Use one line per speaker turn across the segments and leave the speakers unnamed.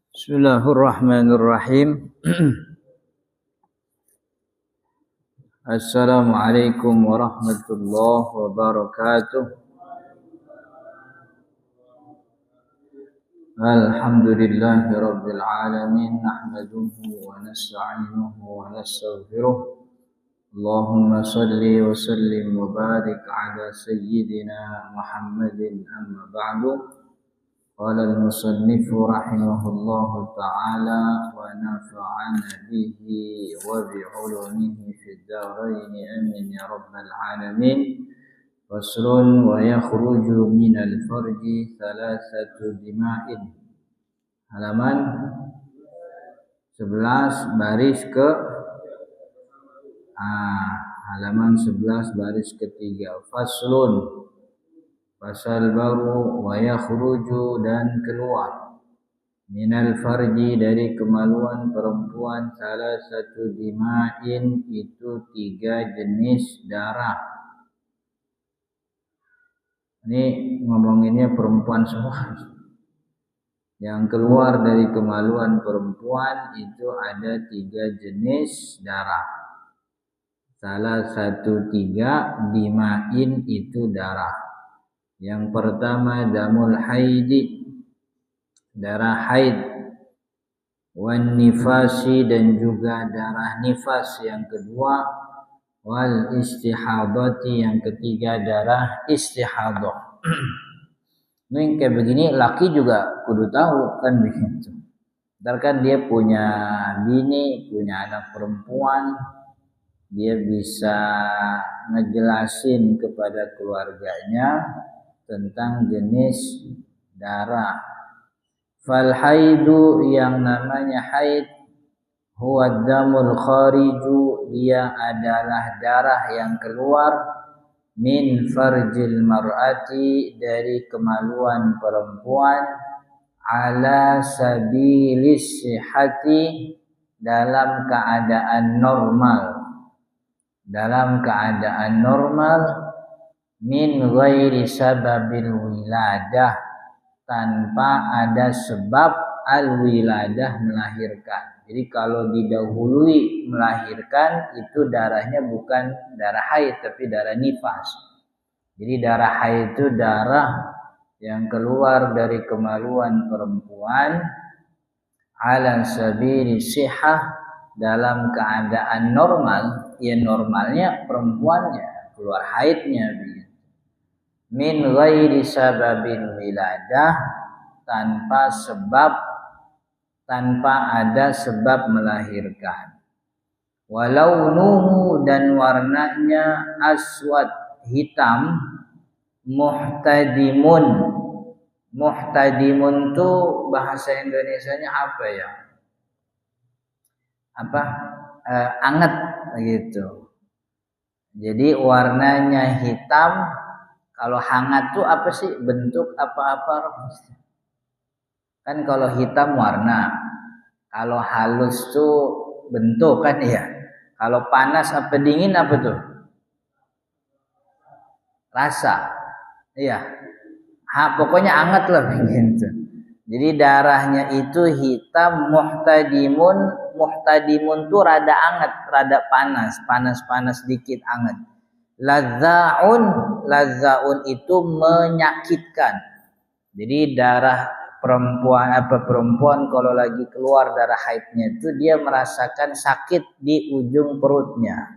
Bismillahirrahmanirrahim. Assalamualaikum warahmatullahi wabarakatuh. Alhamdulillahi rabbil alamin. Nahmaduhu wa nasta'inuhu wa nastaghfiruh. Allahumma salli wa sallim wa barik ala sayyidina Muhammadin amma ba'du. Qala al-musannif rahimahullahu ta'ala wa nafa'ana bihi wa bi'ulumihi fid dharain amin ya rabbal alamin. Faslun wa yakhruju minal farji thalathatu dima'in. Halaman 11 baris ke halaman 11 baris ketiga. Faslun, pasal baru, wa yakhruju dan keluar, minal farji dari kemaluan perempuan, salah satu dima'in itu 3 jenis darah. Ini ngomonginnya perempuan semua. Yang keluar dari kemaluan perempuan itu ada 3 jenis darah. Salah satu 3 dima'in itu darah. Yang pertama damul haidi, darah haid, wan nifasi dan juga darah nifas. Yang kedua wal istihadati, yang ketiga darah istihadah. Ini kayak begini laki juga kudu tahu kan begitu. Ntar kan dia punya bini, punya anak perempuan, dia bisa ngejelasin kepada keluarganya tentang jenis darah. Fal haidu, yang namanya haid, huwa damul khariju, dia adalah darah yang keluar, min farjil mar'ati, dari kemaluan perempuan, ala sabilis sihati, dalam keadaan normal, min ghairi sababil wiladah, tanpa ada sebab al-wiladah, melahirkan. Jadi kalau didahului melahirkan itu darahnya bukan darah haid tapi darah nifas. Jadi darah haid itu darah yang keluar dari kemaluan perempuan ala sabili sihah, dalam keadaan normal. Ya normalnya perempuannya keluar haidnya, min ghairi sababil wiladah, tanpa ada sebab melahirkan. Walau nuhu, dan warnanya aswad, hitam, muhtadimun tuh bahasa Indonesianya apa ya? Anget gitu. Jadi warnanya hitam. Kalau hangat tuh apa sih? Bentuk apa-apa? Kan kalau hitam warna, kalau halus tuh bentuk kan ya. Kalau panas apa dingin apa tuh? Rasa. Iya. Pokoknya hangat lah begitu. Jadi darahnya itu hitam, muhtadimun tuh rada hangat, rada panas dikit hangat. Lazzaun itu menyakitkan. Jadi darah perempuan kalau lagi keluar darah haidnya itu dia merasakan sakit di ujung perutnya.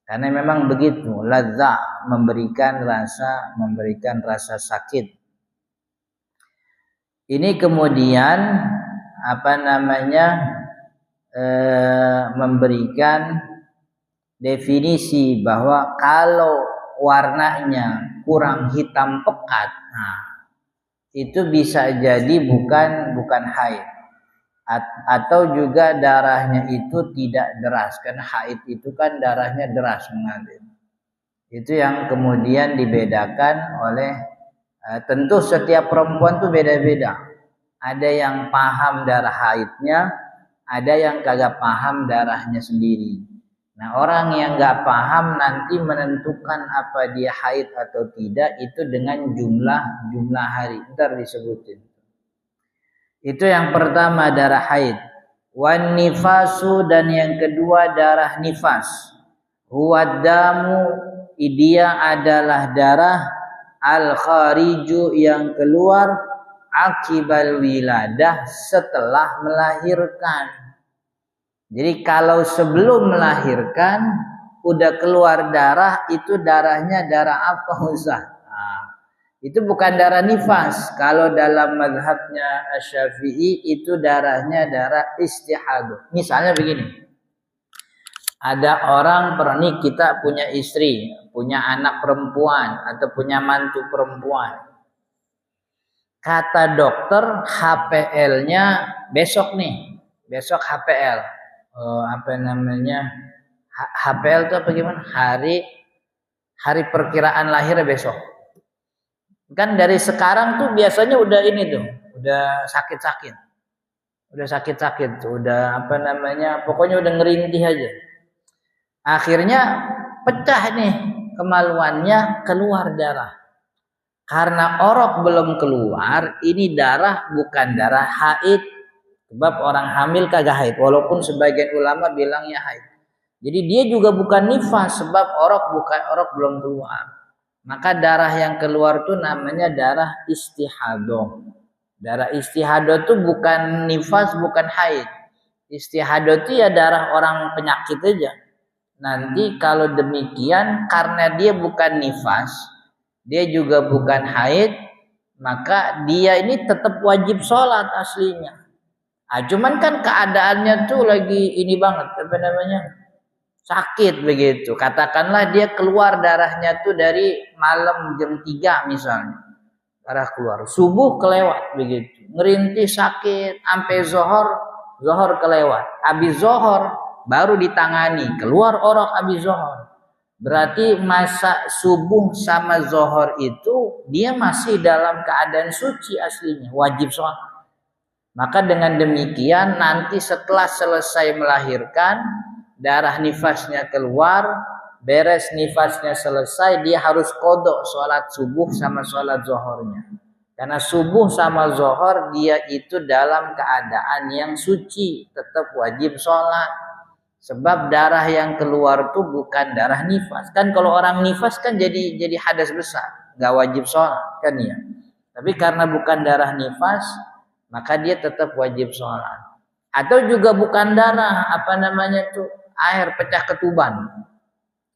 Karena memang begitu, lazza, memberikan rasa sakit. Ini kemudian memberikan definisi bahwa kalau warnanya kurang hitam pekat, itu bisa jadi bukan haid, atau juga darahnya itu tidak deras. Karena haid itu kan darahnya deras mengalir. Itu yang kemudian dibedakan oleh tentu setiap perempuan tuh beda-beda. Ada yang paham darah haidnya, ada yang kagak paham darahnya sendiri. Nah, orang yang nggak paham nanti menentukan apa dia haid atau tidak itu dengan jumlah hari. Ntar disebutin. Itu yang pertama, darah haid. Wan nifasu, dan yang kedua darah nifas. Huwa damu, dia adalah darah al khariju, yang keluar akibal wiladah, setelah melahirkan. Jadi kalau sebelum melahirkan udah keluar darah, itu darahnya darah apa Ustaz? Itu bukan darah nifas. Kalau dalam mazhabnya Asy-Syafi'i itu darahnya darah istihadah. Misalnya begini. Ada orang pernik, kita punya istri, punya anak perempuan atau punya mantu perempuan. Kata dokter HPL-nya besok nih. Besok HPL. HPL itu apa gimana? Hari perkiraan lahirnya besok. Kan dari sekarang tuh biasanya udah ini tuh, udah sakit-sakit. Udah sakit-sakit tuh, pokoknya udah ngerintih aja. Akhirnya pecah nih kemaluannya, keluar darah. Karena orok belum keluar, ini darah bukan darah haid. Sebab orang hamil kagak haid, walaupun sebagian ulama bilangnya haid. Jadi dia juga bukan nifas, sebab orok belum keluar. Maka darah yang keluar itu namanya darah istihadah. Darah istihadah itu bukan nifas, bukan haid. Istihadah itu ya darah orang penyakit aja. Nanti kalau demikian, karena dia bukan nifas, dia juga bukan haid, maka dia ini tetap wajib sholat aslinya. Cuman kan keadaannya tuh lagi ini banget, sakit begitu. Katakanlah dia keluar darahnya tuh dari malam jam 3 misalnya. Darah keluar, subuh kelewat begitu. Ngerintih sakit sampai zohor kelewat. Habis zohor baru ditangani, keluar orok habis zohor. Berarti masa subuh sama zohor itu dia masih dalam keadaan suci aslinya, wajib sholat. Maka dengan demikian nanti setelah selesai melahirkan, darah nifasnya keluar, beres nifasnya selesai, dia harus qodok sholat subuh sama sholat zohornya. Karena subuh sama zohor dia itu dalam keadaan yang suci, tetap wajib sholat. Sebab darah yang keluar itu bukan darah nifas. Kan kalau orang nifas kan jadi hadas besar, nggak wajib sholat kan ya. Tapi karena bukan darah nifas, maka dia tetap wajib sholat. Atau juga bukan darah, air pecah ketuban.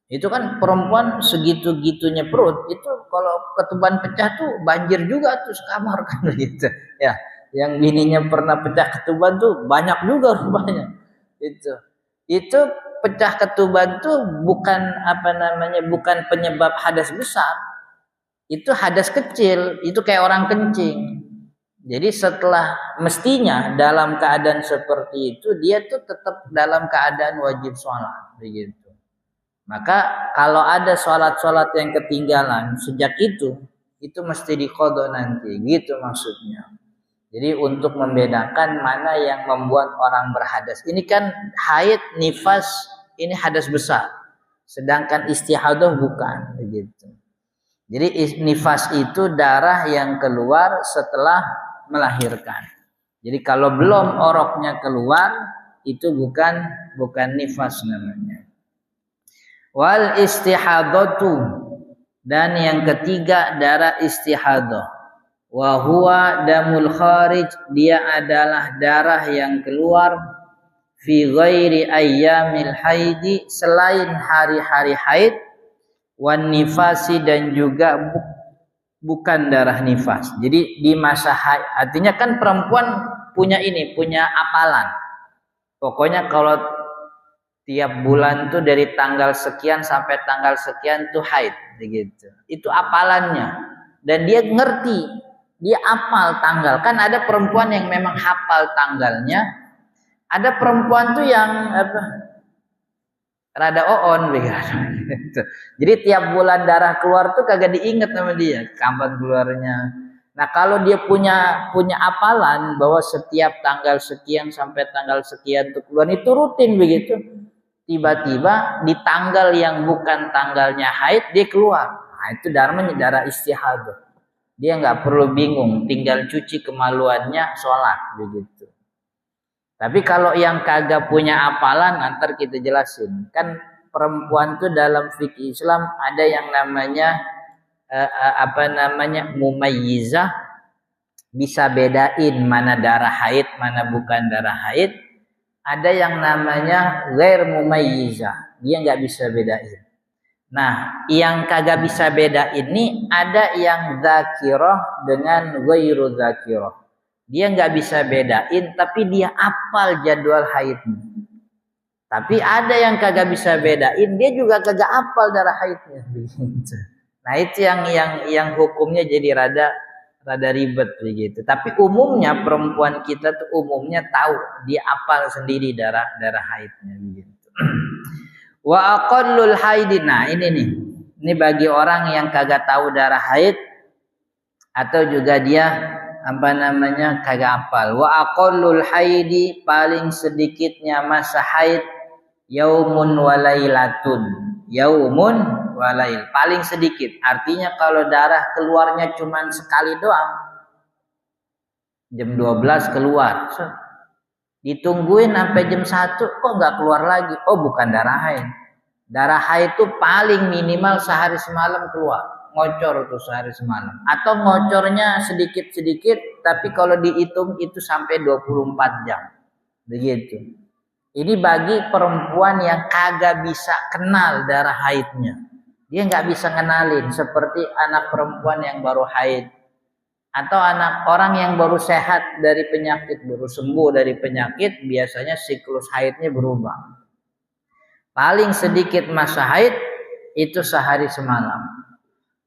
Itu kan perempuan segitu-gitunya perut, itu kalau ketuban pecah tuh banjir juga tuh sekamar kan gitu. Ya, yang bininya pernah pecah ketuban tuh banyak juga rupanya. Itu pecah ketuban tuh bukan bukan penyebab hadas besar. Itu hadas kecil, itu kayak orang kencing. Jadi setelah mestinya dalam keadaan seperti itu dia tuh tetap dalam keadaan wajib sholat begitu. Maka kalau ada sholat yang ketinggalan sejak itu mesti diqodho nanti, gitu maksudnya. Jadi untuk membedakan mana yang membuat orang berhadas. Ini kan haid, nifas, ini hadas besar. Sedangkan istihadah bukan begitu. Jadi nifas itu darah yang keluar setelah melahirkan. Jadi kalau belum oroknya keluar itu bukan nifas namanya. Wal istihadatu, dan yang ketiga darah istihadah. Wa huwa damul kharij, dia adalah darah yang keluar fi ghairi ayyamil haidi, selain hari-hari haid, wan nifasi, dan juga bukan darah nifas. Jadi di masa haid, artinya kan perempuan punya apalan. Pokoknya kalau tiap bulan tuh dari tanggal sekian sampai tanggal sekian tuh haid begitu. Itu apalannya. Dan dia ngerti, dia apal tanggal. Kan ada perempuan yang memang hafal tanggalnya. Ada perempuan tuh yang rada oon begitu. Jadi tiap bulan darah keluar tuh kagak diinget sama dia kapan keluarnya. Nah kalau dia punya apalan bahwa setiap tanggal sekian sampai tanggal sekian tuh keluar, itu rutin begitu. Tiba-tiba di tanggal yang bukan tanggalnya haid dia keluar. Nah itu darah istihadah. Dia nggak perlu bingung, tinggal cuci kemaluannya, sholat begitu. Tapi kalau yang kagak punya apalan, ntar kita jelasin. Kan perempuan tuh dalam fikih Islam ada yang namanya mumayyizah, bisa bedain mana darah haid, mana bukan darah haid. Ada yang namanya ghair mumayyizah, dia nggak bisa bedain. Nah, yang kagak bisa beda ini ada yang zakirah dengan ghairu zakirah. Dia nggak bisa bedain, tapi dia apal jadwal haidnya. Tapi ada yang kagak bisa bedain, dia juga kagak apal darah haidnya. Nah, itu yang hukumnya jadi rada ribet begitu. Tapi umumnya perempuan kita tuh umumnya tahu, dia apal sendiri darah haidnya begitu. Wa aqallul haidin. Nah, ini nih. Ini bagi orang yang kagak tahu darah haid atau juga dia kagak hafal. Wa aqallul haidi, paling sedikitnya masa haid yaumun walailatun. Yaumun walail, paling sedikit. Artinya kalau darah keluarnya cuman sekali doang. Jam 12 keluar. Ditungguin sampai jam 1 kok nggak keluar lagi. Oh, bukan darah haid. Darah haid itu paling minimal sehari semalam keluar. Ngocor tuh sehari semalam. Atau ngocornya sedikit-sedikit, tapi kalau dihitung itu sampai 24 jam. Begitu. Ini bagi perempuan yang kagak bisa kenal darah haidnya. Dia nggak bisa kenalin, seperti anak perempuan yang baru haid. Atau anak orang yang baru sehat dari penyakit, baru sembuh dari penyakit, biasanya siklus haidnya berubah. Paling sedikit masa haid itu sehari semalam.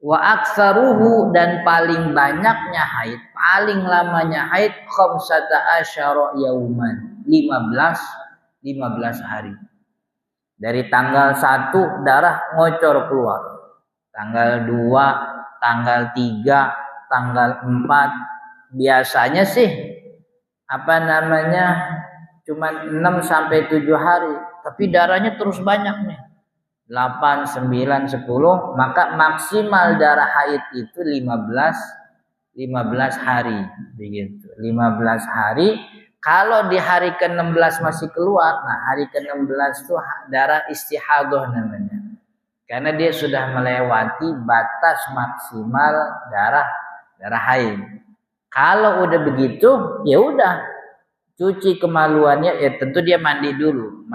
Wa aktsaruhu, dan paling banyaknya haid, paling lamanya haid khamsata asyara yauman, 15 hari. Dari tanggal 1 darah ngocor keluar. Tanggal 2, tanggal 3, tanggal 4, biasanya sih cuman 6 sampai 7 hari, tapi darahnya terus banyak nih. 8, 9, 10, maka maksimal darah haid itu 15 hari begitu. 15 hari. Kalau di hari ke-16 masih keluar, nah hari ke-16 itu darah istihadah namanya. Karena dia sudah melewati batas maksimal darah haid. Kalau udah begitu, ya udah cuci kemaluannya, ya tentu dia mandi dulu,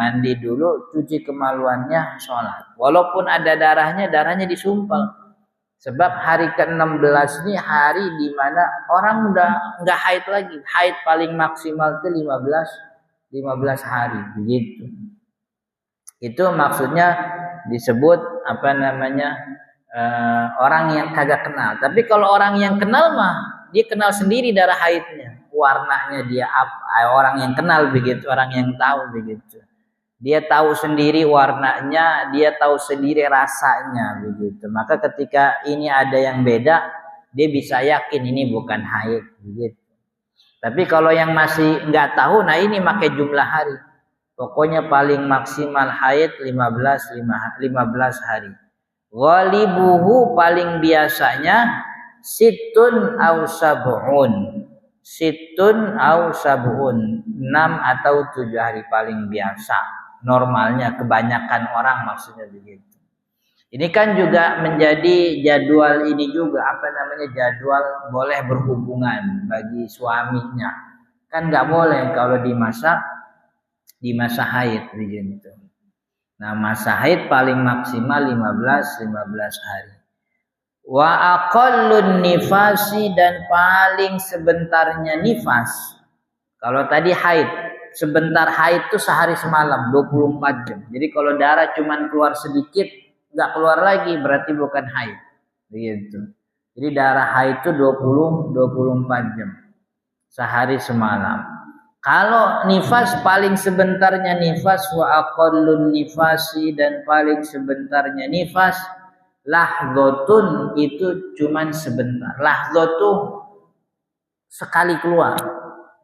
cuci kemaluannya, sholat. Walaupun ada darahnya disumpal. Sebab hari ke-16 ini hari di mana orang udah nggak haid lagi. Haid paling maksimal itu 15 hari begitu. Itu maksudnya disebut orang yang kagak kenal. Tapi kalau orang yang kenal mah dia kenal sendiri darah haidnya, warnanya dia apa. Orang yang kenal begitu, orang yang tahu begitu. Dia tahu sendiri warnanya, dia tahu sendiri rasanya begitu. Maka ketika ini ada yang beda, dia bisa yakin ini bukan haid begitu. Tapi kalau yang masih nggak tahu, nah ini pakai jumlah hari. Pokoknya paling maksimal haid 15 hari. Ghalibuhu, paling biasanya situn au sab'un. 6 atau 7 hari paling biasa. Normalnya, kebanyakan orang maksudnya begitu. Ini kan juga menjadi jadwal ini juga jadwal boleh berhubungan bagi suaminya. Kan nggak boleh kalau di masa haid begitu. Nah, masa haid paling maksimal 15 hari. Wa aqallun nifasi, dan paling sebentarnya nifas. Kalau tadi haid, sebentar haid itu sehari semalam 24 jam. Jadi kalau darah cuman keluar sedikit, nggak keluar lagi, berarti bukan haid. Begitu. Jadi darah haid itu 24 jam. Sehari semalam. Kalau nifas, paling sebentarnya nifas, wa aqallun nifasi, dan paling sebentarnya nifas, lahdhatun, itu cuman sebentar. Lahdhatu sekali keluar.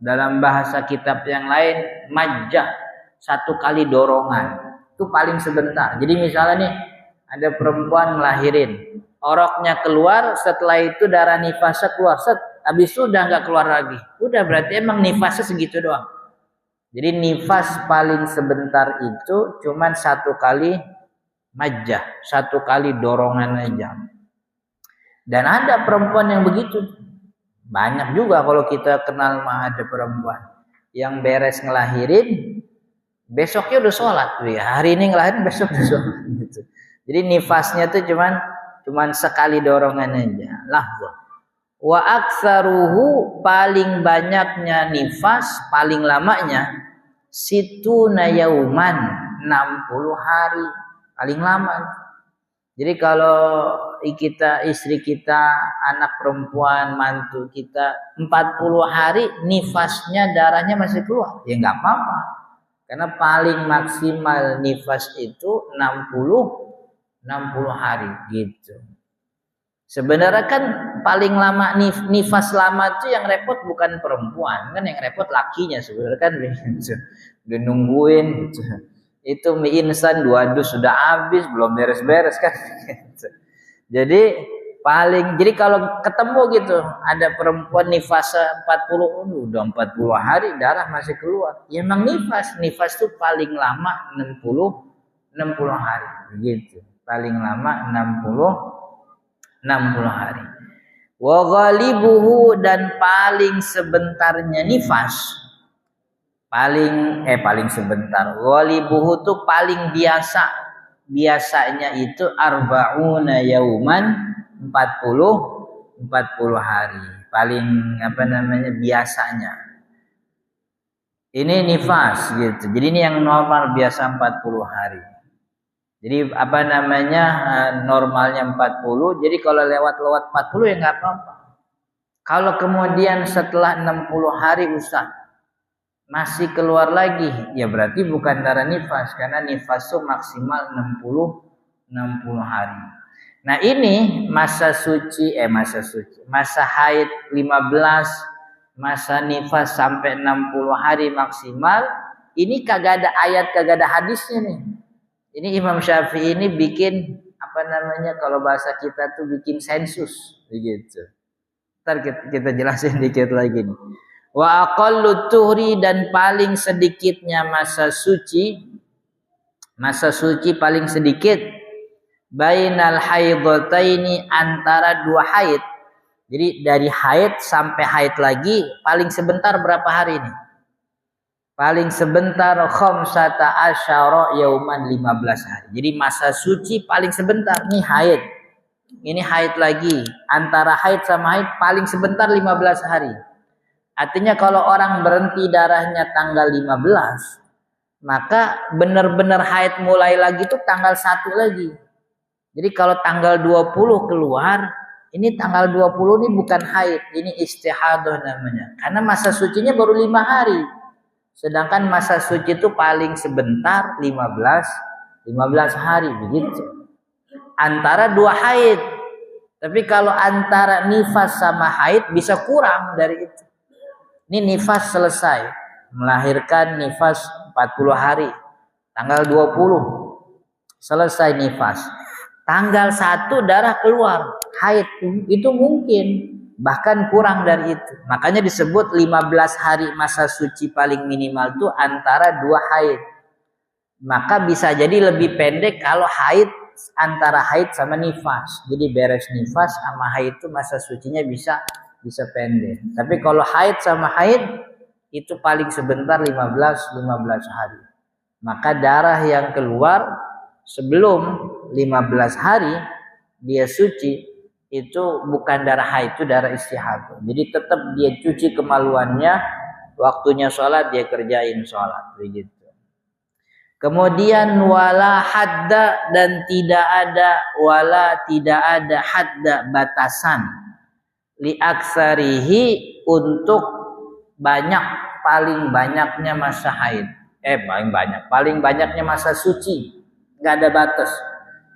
Dalam bahasa kitab yang lain, majjah, satu kali dorongan. Itu paling sebentar. Jadi misalnya nih, ada perempuan ngelahirin. oroknya keluar, setelah itu darah nifasnya keluar, habis itu udah nggak keluar lagi. Udah berarti emang nifasnya segitu doang. Jadi nifas paling sebentar itu cuman 1 kali majah, 1 kali dorongan aja. Dan ada perempuan yang begitu. Banyak juga kalau kita kenal mah ada perempuan yang beres ngelahirin, besoknya udah sholat tuh ya. Hari ini ngelahirin, besok udah sholat gitu. Jadi nifasnya tuh cuman sekali dorongan aja. Lahzah. Wa aktsaruhu, paling banyaknya nifas, paling lamanya situna yauman, 60 hari paling lama. Jadi kalau istri kita, anak perempuan, mantu kita 40 hari nifasnya darahnya masih keluar, ya nggak apa-apa. Karena paling maksimal nifas itu 60 hari gitu. Sebenarnya kan paling lama nifas lama itu yang repot bukan perempuan, kan yang repot lakinya sebenarnya kan gitu. Udah nungguin gitu. Itu mie instan 2 dus sudah habis, belum beres-beres kan gitu. Jadi kalau ketemu gitu ada perempuan nifas 40, udah 40 hari darah masih keluar. Ya emang nifas tuh paling lama 60 hari gitu. Paling lama 60 hari. Wa ghalibuhu, dan paling sebentarnya nifas, paling sebentar. Ghalibuhu tuh paling biasanya itu arba'una yauman, 40 hari. Paling biasanya. Ini nifas gitu. Jadi ini yang normal biasa 40 hari. Jadi normalnya 40. Jadi kalau lewat 40 ya nggak apa-apa. Kalau kemudian setelah 60 hari Ustaz masih keluar lagi, ya berarti bukan darah nifas, karena nifas itu maksimal 60 hari. Nah ini masa haid 15, masa nifas sampai 60 hari maksimal. Ini kagak ada ayat, kagak ada hadisnya nih. Ini Imam Syafi'i ini bikin kalau bahasa kita tuh bikin sensus begitu. Ntar kita jelasin dikit lagi nih. Wa aqallu tuhri, dan paling sedikitnya masa suci paling sedikit bainal haidataini, antara 2 haid. Jadi dari haid sampai haid lagi paling sebentar berapa hari nih? Paling sebentar khamsata asyara yauman, 15 hari. Jadi masa suci paling sebentar nih haid. Ini haid lagi. Antara haid sama haid paling sebentar 15 hari. Artinya kalau orang berhenti darahnya tanggal 15, maka benar-benar haid mulai lagi tuh tanggal 1 lagi. Jadi kalau tanggal 20 keluar, ini tanggal 20 ini bukan haid, ini istihadah namanya. Karena masa sucinya baru 5 hari. Sedangkan masa suci itu paling sebentar 15 hari begitu. Antara 2 haid. Tapi kalau antara nifas sama haid bisa kurang dari itu. Ini nifas selesai, melahirkan nifas 40 hari. Tanggal 20 selesai nifas. Tanggal 1 darah keluar, haid. Itu mungkin bahkan kurang dari itu. Makanya disebut 15 hari masa suci paling minimal itu antara 2 haid. Maka bisa jadi lebih pendek kalau haid, antara haid sama nifas. Jadi beres nifas sama haid itu masa sucinya bisa pendek. Tapi kalau haid sama haid itu paling sebentar 15 hari. Maka darah yang keluar sebelum 15 hari dia suci itu bukan darah haid, itu darah istihadah. Jadi tetap dia cuci kemaluannya, waktunya sholat dia kerjain sholat begitu. Kemudian wala hadda, dan tidak ada hadda, batasan li aksarihi, untuk paling banyaknya masa haid. Paling banyaknya masa suci, nggak ada batas.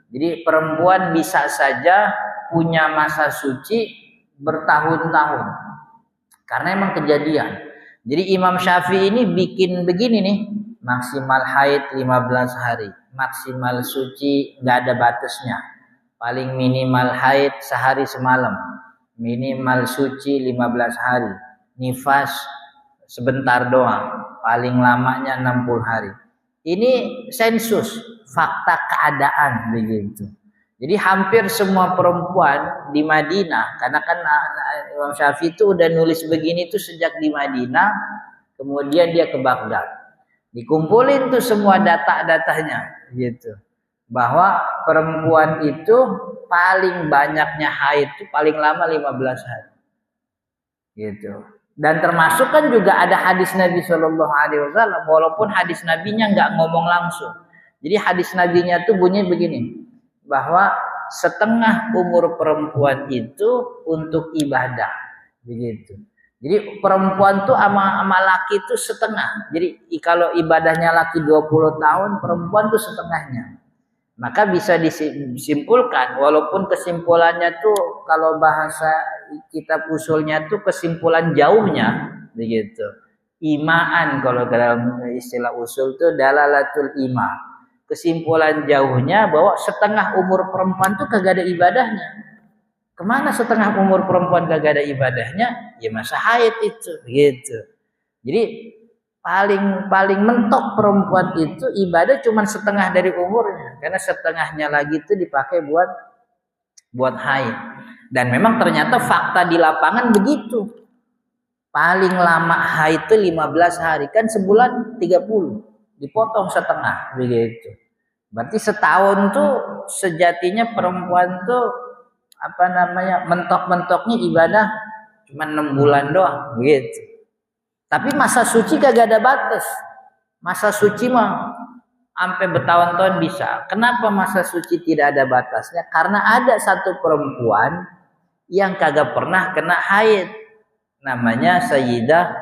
Jadi perempuan bisa saja punya masa suci bertahun-tahun, karena emang kejadian. Jadi Imam Syafi'i ini bikin begini nih, maksimal haid 15 hari, maksimal suci nggak ada batasnya. paling minimal haid sehari semalam, minimal suci 15 hari, nifas sebentar doang, paling lamanya 60 hari. Ini sensus, fakta keadaan begitu. Jadi hampir semua perempuan di Madinah, karena kan Imam Syafi'i itu udah nulis begini tuh sejak di Madinah, kemudian dia ke Baghdad. Dikumpulin tuh semua data-datanya gitu. Bahwa perempuan itu paling banyaknya haid itu paling lama 15 hari. Gitu. Dan termasuk kan juga ada hadis Nabi Shallallahu Alaihi Wasallam, walaupun hadis Nabinya nggak ngomong langsung. Jadi hadis Nabinya tuh bunyi begini, bahwa setengah umur perempuan itu untuk ibadah, begitu. Jadi perempuan tuh sama laki itu setengah. Jadi kalau ibadahnya laki 20 tahun, perempuan tuh setengahnya. Maka bisa disimpulkan, walaupun kesimpulannya tuh kalau bahasa kitab usulnya tuh kesimpulan jauhnya, begitu. Imaan kalau dalam istilah usul tuh dalalatul ima. Kesimpulan jauhnya bahwa setengah umur perempuan tuh kagak ada ibadahnya. Kemana setengah umur perempuan kagak ada ibadahnya? Ya masa haid itu, gitu. Jadi paling mentok perempuan itu ibadah cuma setengah dari umurnya, karena setengahnya lagi itu dipakai buat haid. Dan memang ternyata fakta di lapangan begitu. Paling lama haid itu 15 hari, kan sebulan 30, dipotong setengah begitu. Berarti setahun tuh sejatinya perempuan tuh mentok-mentoknya ibadah cuma 6 bulan doang begitu. Tapi masa suci kagak ada batas. Masa suci mah sampai bertahun-tahun bisa. Kenapa masa suci tidak ada batasnya? Karena ada satu perempuan yang kagak pernah kena haid. Namanya Sayyidah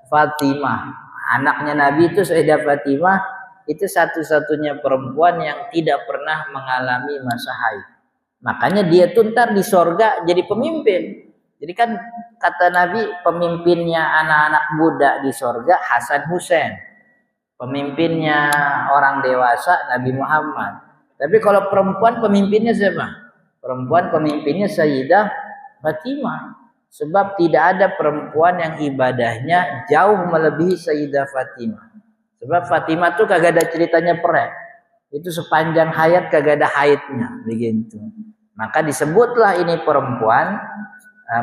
Fatimah. Anaknya Nabi itu Sayyidah Fatimah, itu satu-satunya perempuan yang tidak pernah mengalami masa haid. Makanya dia tuh ntar di sorga jadi pemimpin. Jadi kan kata Nabi, pemimpinnya anak-anak muda di sorga Hasan Husain, pemimpinnya orang dewasa Nabi Muhammad. Tapi kalau perempuan pemimpinnya siapa? Perempuan pemimpinnya Sayyidah Fatimah. Sebab tidak ada perempuan yang ibadahnya jauh melebihi Sayyidah Fatimah. Sebab Fatimah tuh kagak ada ceritanya perek. Itu sepanjang hayat kagak ada haidnya, begitu. Maka disebutlah ini perempuan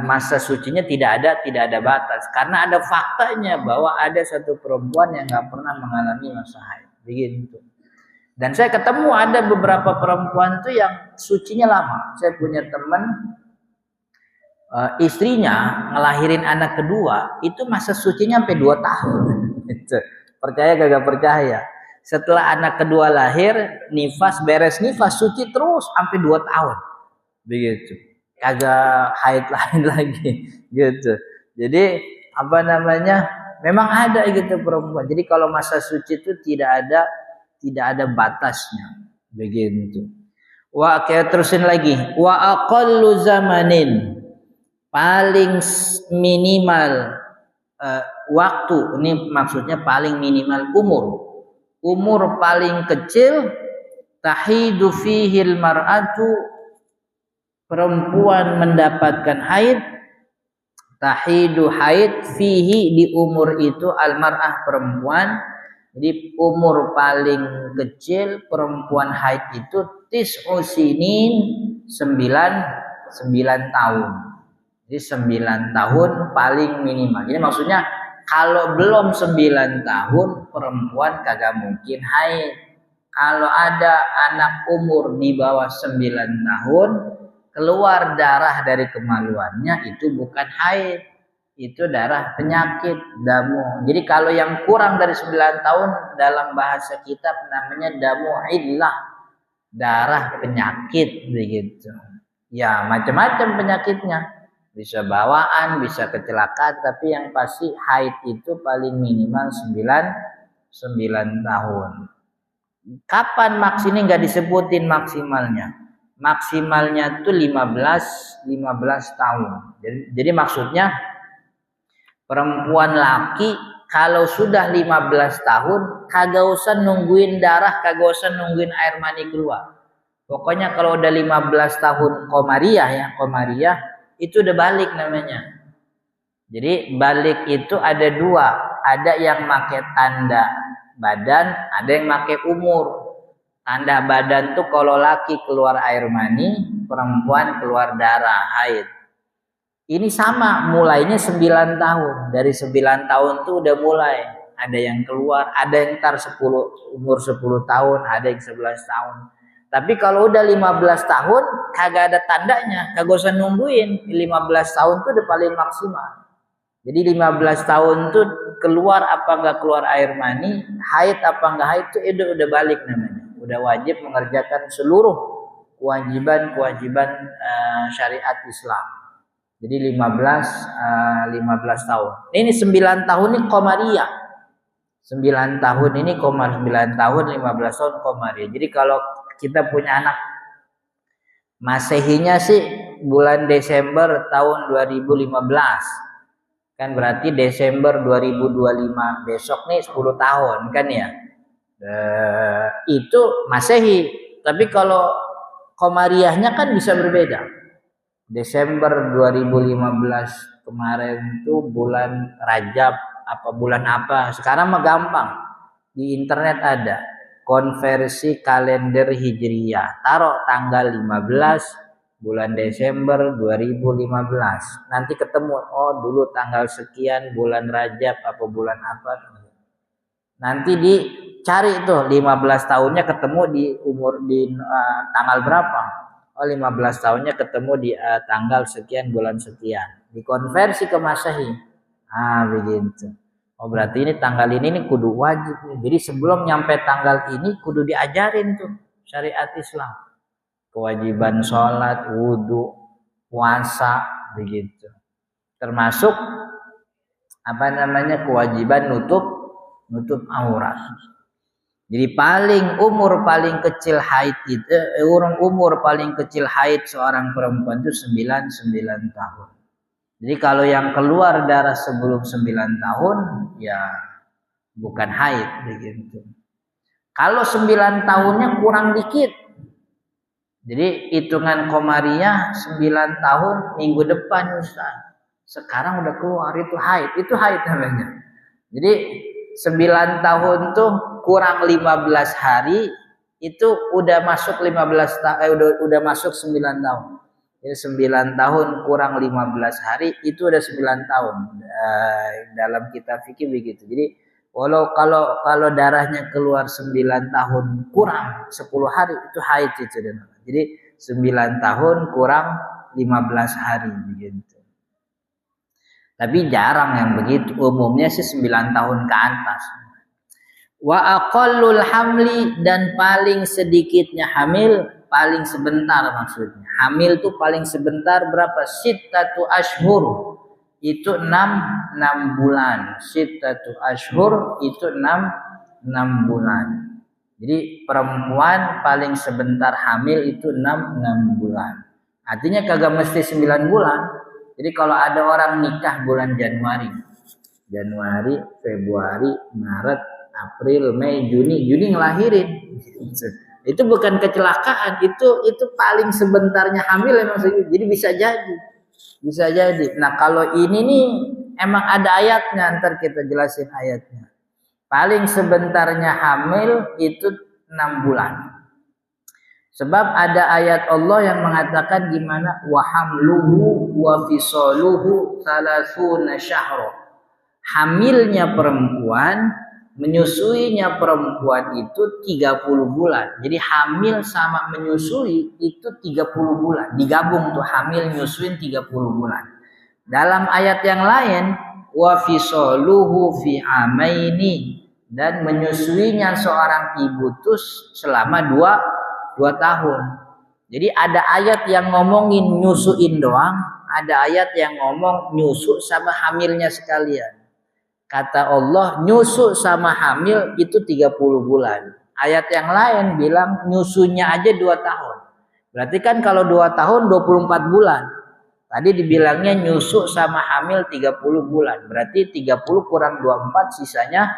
masa sucinya tidak ada batas, karena ada faktanya bahwa ada satu perempuan yang nggak pernah mengalami masa haid, begitu. Dan saya ketemu ada beberapa perempuan tuh yang sucinya lama. Saya punya teman istrinya ngelahirin anak kedua itu masa sucinya sampai 2 tahun. Percaya gak percaya? Setelah anak kedua lahir, beres nifas suci terus sampai 2 tahun, begitu. Kagak haid lain lagi gitu. Jadi memang ada gitu perempuan. Jadi kalau masa suci itu tidak ada batasnya, begitu. Terusin lagi, wa aqallu zamanin, paling minimal waktu, ini maksudnya paling minimal umur paling kecil, tahidu fihil mar'atu, perempuan mendapatkan haid, tahidu haid fihi, di umur itu almar'ah perempuan. Jadi umur paling kecil perempuan haid itu tis'u sinin, 9 tahun. Jadi 9 tahun paling minimal. Jadi maksudnya kalau belum 9 tahun perempuan kagak mungkin haid. Kalau ada anak umur di bawah 9 tahun keluar darah dari kemaluannya, itu bukan haid, itu darah penyakit, damu. Jadi kalau yang kurang dari 9 tahun dalam bahasa kitab namanya damu illah, darah penyakit, begitu. Ya macam-macam penyakitnya, bisa bawaan, bisa kecelakaan, tapi yang pasti haid itu paling minimal 9 tahun. Kapan maksimalnya nggak disebutin maksimalnya? Maksimalnya tuh 15 tahun. Jadi maksudnya perempuan laki kalau sudah 15 tahun kagak usah nungguin darah, kagak usah nungguin air mani keluar. Pokoknya kalau udah 15 tahun komariah ya, komariah itu udah balik namanya. Jadi balik itu ada dua, ada yang pakai tanda badan, ada yang pakai umur. Tanda badan tuh kalau laki keluar air mani, perempuan keluar darah haid. Ini sama, mulainya 9 tahun. Dari 9 tahun tuh udah mulai. Ada yang keluar, ada yang ntar 10, umur 10 tahun, ada yang 11 tahun. Tapi kalau udah 15 tahun, kagak ada tandanya, kagak usah nungguin. 15 tahun tuh udah paling maksimal. Jadi 15 tahun tuh keluar apa enggak keluar air mani, haid apa enggak haid tuh udah balik namanya. Udah wajib mengerjakan seluruh kewajiban syariat Islam. Jadi 15 tahun. Ini 9 tahun ini qamariyah. 9 tahun ini 9 tahun 15 tahun qamariyah. Jadi kalau kita punya anak Masehinya sih bulan Desember tahun 2015. Kan berarti Desember 2025 besok nih 10 tahun kan ya. Itu Masehi. Tapi kalau qamariyahnya kan bisa berbeda. Desember 2015 kemarin tuh bulan Rajab apa bulan apa. Sekarang mah gampang. Di internet ada konversi kalender Hijriyah. Taruh tanggal 15 bulan Desember 2015. Nanti ketemu oh dulu tanggal sekian bulan Rajab apa bulan apa. Nanti dicari tuh 15 tahunnya ketemu di umur di tanggal berapa. Oh 15 tahunnya ketemu di tanggal sekian bulan sekian. Dikonversi ke Masehi. Begitu. Oh berarti ini tanggal ini kudu wajib. Jadi sebelum nyampe tanggal ini kudu diajarin tuh syariat Islam. Kewajiban sholat, wudhu, puasa, begitu. Termasuk kewajiban nutup aurat. Jadi umur paling kecil haid itu umur paling kecil haid seorang perempuan itu 9 tahun. Jadi kalau yang keluar darah sebelum 9 tahun ya bukan haid begitu. Kalau 9 tahunnya kurang dikit. Jadi hitungan qamariyah 9 tahun minggu depan Ustaz. Sekarang udah keluar itu haid namanya. Jadi 9 tahun tuh kurang 15 hari itu udah masuk udah masuk 9 tahun. Jadi 9 tahun kurang 15 hari itu udah 9 tahun. Dalam kitab fikih begitu. Jadi kalau darahnya keluar 9 tahun kurang 10 hari itu haid itu. Jadi 9 tahun kurang 15 hari begitu. Tapi jarang yang begitu, umumnya sih 9 tahun ke atas. Wa aqallul hamli dan paling sedikitnya hamil, paling sebentar maksudnya. Hamil tuh paling sebentar berapa? Sittatu ashhur. Itu 6 bulan. Sittatu ashhur itu 6 bulan. Jadi perempuan paling sebentar hamil itu 6 bulan. Artinya kagak mesti 9 bulan. Jadi kalau ada orang nikah bulan Januari, Februari, Maret, April, Mei, Juni ngelahirin. Itu bukan kecelakaan, itu paling sebentarnya hamil emang segitu. Jadi bisa jadi. Nah kalau ini nih emang ada ayatnya, ntar kita jelasin ayatnya. Paling sebentarnya hamil itu 6 bulan. Sebab ada ayat Allah yang mengatakan gimana wa hamluhu wa fisaluhu 30 syahra. Hamilnya perempuan, menyusuinya perempuan itu 30 bulan. Jadi hamil sama menyusui itu 30 bulan. Digabung tuh hamil nyusuin 30 bulan. Dalam ayat yang lain wa fisaluhu fi amaini dan menyusuinya seorang ibu itu selama 2 tahun. Jadi ada ayat yang ngomongin nyusuin doang, ada ayat yang ngomong nyusu sama hamilnya sekalian. Kata Allah nyusu sama hamil itu 30 bulan. Ayat yang lain bilang nyusunya aja 2 tahun. Berarti kan kalau 2 tahun 24 bulan. Tadi dibilangnya nyusu sama hamil 30 bulan. Berarti 30 kurang 24 sisanya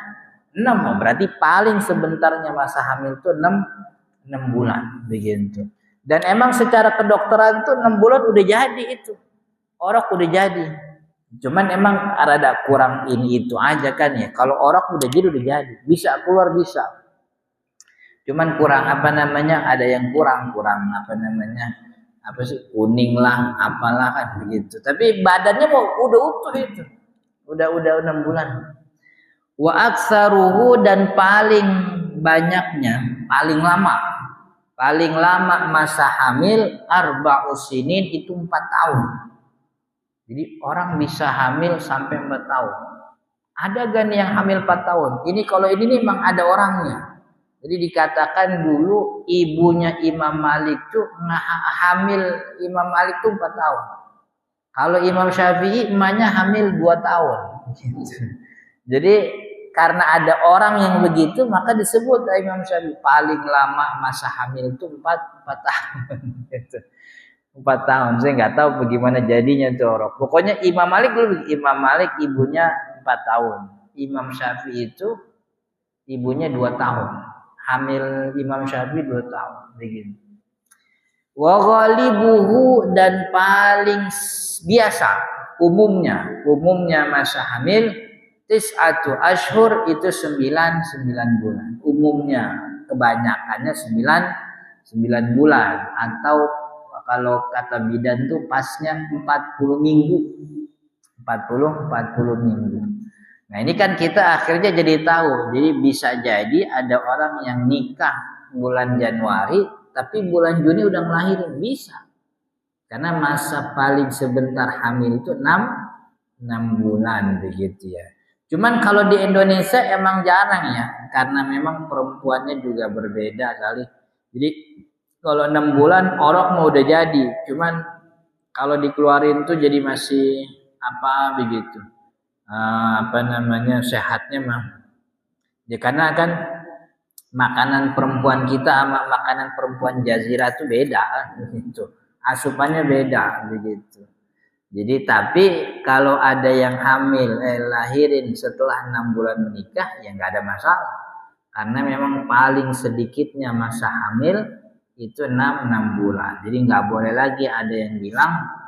6. Berarti paling sebentarnya masa hamil itu 6 bulan begitu. Dan emang secara kedokteran tuh 6 bulan udah jadi itu. Orok udah jadi. Cuman emang rada kurang ini itu aja kan ya. Kalau orok udah jadi. Bisa keluar bisa. Cuman kurang apa namanya? Ada yang kurang apa namanya? Apa sih? Kuning lah, apalah kan begitu. Tapi badannya mau udah utuh itu. Udah 6 bulan. Wa aktsaruhu dan paling banyaknya, paling lama masa hamil arba'usinin itu 4 tahun. Jadi orang bisa hamil sampai 4 tahun. Ada gak nih yang hamil 4 tahun? Ini kalau ini nih memang ada orangnya. Jadi dikatakan dulu ibunya Imam Malik tuh hamil Imam Malik tuh 4 tahun. Kalau Imam Syafi'i emaknya hamil 2 tahun. Jadi karena ada orang yang begitu maka disebut Imam Syafi'i paling lama masa hamil itu 4 tahun. 4 tahun. Saya nggak tahu bagaimana jadinya tuh orang. Pokoknya Imam Malik ibunya 4 tahun. Imam Syafi'i itu ibunya 2 tahun. Hamil Imam Syafi'i 2 tahun begitu. Wa ghalibuhu dan paling biasa umumnya masa hamil tis'atu ashhur itu 9 bulan. Umumnya kebanyakannya 9 bulan atau kalau kata bidan tuh pasnya 40 minggu. 40 minggu. Nah, ini kan kita akhirnya jadi tahu. Jadi bisa jadi ada orang yang nikah bulan Januari tapi bulan Juni udah ngelahirin, bisa. Karena masa paling sebentar hamil itu 6 bulan begitu ya. Cuman kalau di Indonesia emang jarang ya, karena memang perempuannya juga berbeda kali. Jadi kalau 6 bulan orok mau udah jadi, cuman kalau dikeluarin tuh jadi masih apa begitu. Apa namanya sehatnya mah. Ya karena kan makanan perempuan kita sama makanan perempuan jazirah itu beda gitu. Asupannya beda begitu. Jadi tapi kalau ada yang hamil lahirin setelah 6 bulan menikah ya nggak ada masalah. Karena memang paling sedikitnya masa hamil itu 6 bulan. Jadi nggak boleh lagi ada yang bilang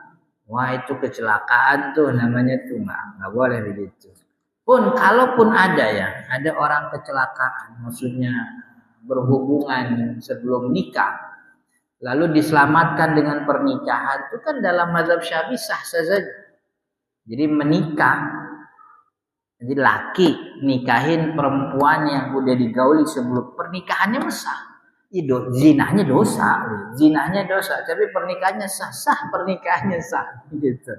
wah itu kecelakaan tuh namanya tuh nggak boleh begitu. Pun kalaupun ada ya, ada orang kecelakaan, maksudnya berhubungan sebelum nikah, lalu diselamatkan dengan pernikahan, itu kan dalam mazhab Syafi'i sah saja. Jadi menikah, jadi laki nikahin perempuan yang udah digauli sebelum pernikahannya sah. Zinahnya dosa, tapi pernikahannya sah pernikahannya sah, gitu.